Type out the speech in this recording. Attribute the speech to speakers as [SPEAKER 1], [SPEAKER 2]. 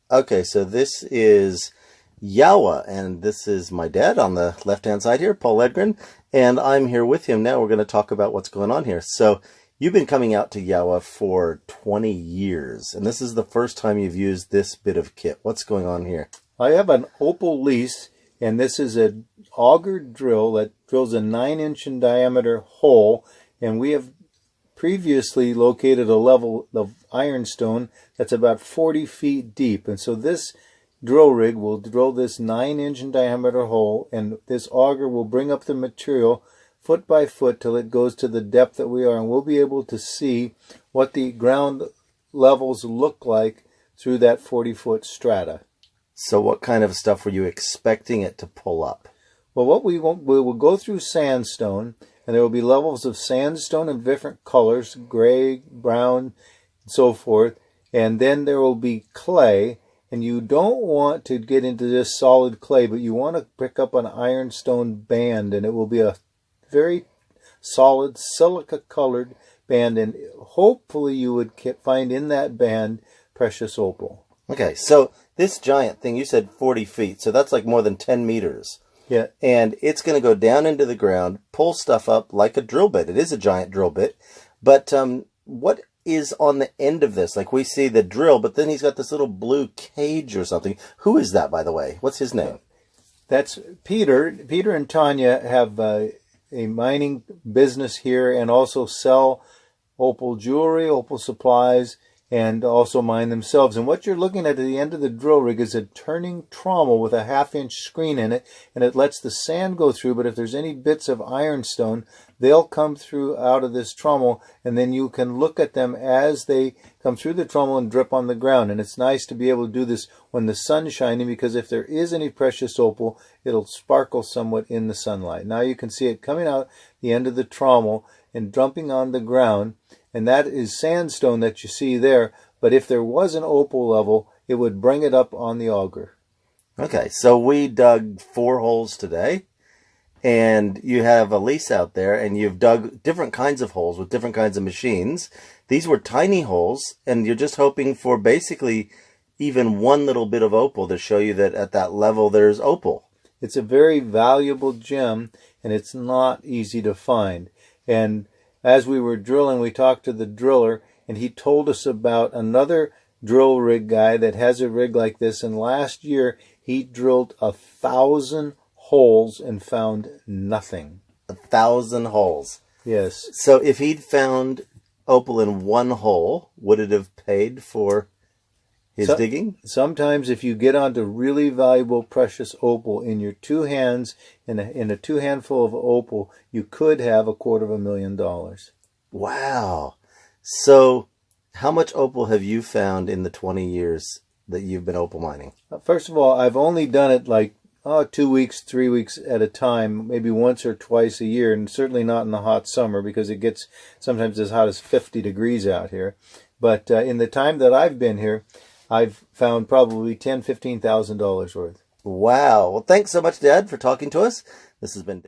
[SPEAKER 1] Okay, so this is Yowah, and this is my dad on the left-hand side here, Paul Edgren, and I'm here with him now. We're going to talk about what's going on here. So you've been coming out to Yowah for 20 years, and this is the first time you've used this bit of kit. What's going on here?
[SPEAKER 2] I have an Opal lease, and this is an auger drill that drills a 9-inch in diameter hole, and we have previously located a level of ironstone that's about 40 feet deep. And so this drill rig will drill this 9-inch in diameter hole, and this auger will bring up the material foot by foot till it goes to the depth that we are, and we'll be able to see what the ground levels look like through that 40-foot strata.
[SPEAKER 1] So what kind of stuff were you expecting it to pull up?
[SPEAKER 2] Well, what we will go through sandstone, and there will be levels of sandstone in different colors, gray, brown, and so forth. And then there will be clay, and you don't want to get into this solid clay, but you want to pick up an ironstone band, and it will be a very solid silica-colored band, and hopefully you would find in that band precious opal.
[SPEAKER 1] Okay, so this giant thing, you said 40 feet, so that's like more than 10 meters.
[SPEAKER 2] Yeah.
[SPEAKER 1] And it's going to go down into the ground, pull stuff up like a drill bit. It is a giant drill bit. But what is on the end of this? Like, we see the drill, but then he's got this little blue cage or something. Who is that, by the way? What's his name?
[SPEAKER 2] That's Peter. Peter and Tanya have a mining business here and also sell opal jewelry, opal supplies, and also mine themselves. And what you're looking at the end of the drill rig is a turning trommel with a 1/2-inch screen in it, and it lets the sand go through, but if there's any bits of ironstone, they'll come through out of this trommel, and then you can look at them as they come through the trommel and drip on the ground. And it's nice to be able to do this when the sun's shining, because if there is any precious opal, it'll sparkle somewhat in the sunlight. Now you can see it coming out the end of the trommel and dumping on the ground, and that is sandstone that you see there. But if there was an opal level, it would bring it up on the auger.
[SPEAKER 1] Okay, so we dug 4 holes today, and you have a lease out there, and you've dug different kinds of holes with different kinds of machines. These were tiny holes, and you're just hoping for basically even one little bit of opal to show you that at that level there's opal.
[SPEAKER 2] It's a very valuable gem, and it's not easy to find. And as we were drilling, we talked to the driller, and he told us about another drill rig guy that has a rig like this, and last year he drilled 1,000 holes and found nothing.
[SPEAKER 1] 1,000 holes.
[SPEAKER 2] Yes.
[SPEAKER 1] So if he'd found opal in one hole, would it have paid for his digging?
[SPEAKER 2] Sometimes if you get onto really valuable precious opal in your 2 hands, in a 2 handful of opal, you could have $250,000.
[SPEAKER 1] Wow. So how much opal have you found in the 20 years that you've been opal mining?
[SPEAKER 2] First of all, I've only done it like 2 weeks, 3 weeks at a time, maybe once or twice a year, and certainly not in the hot summer because it gets sometimes as hot as 50 degrees out here. But in the time that I've been here, I've found probably $10,000, $15,000 worth.
[SPEAKER 1] Wow. Well, thanks so much, Dad, for talking to us. This has been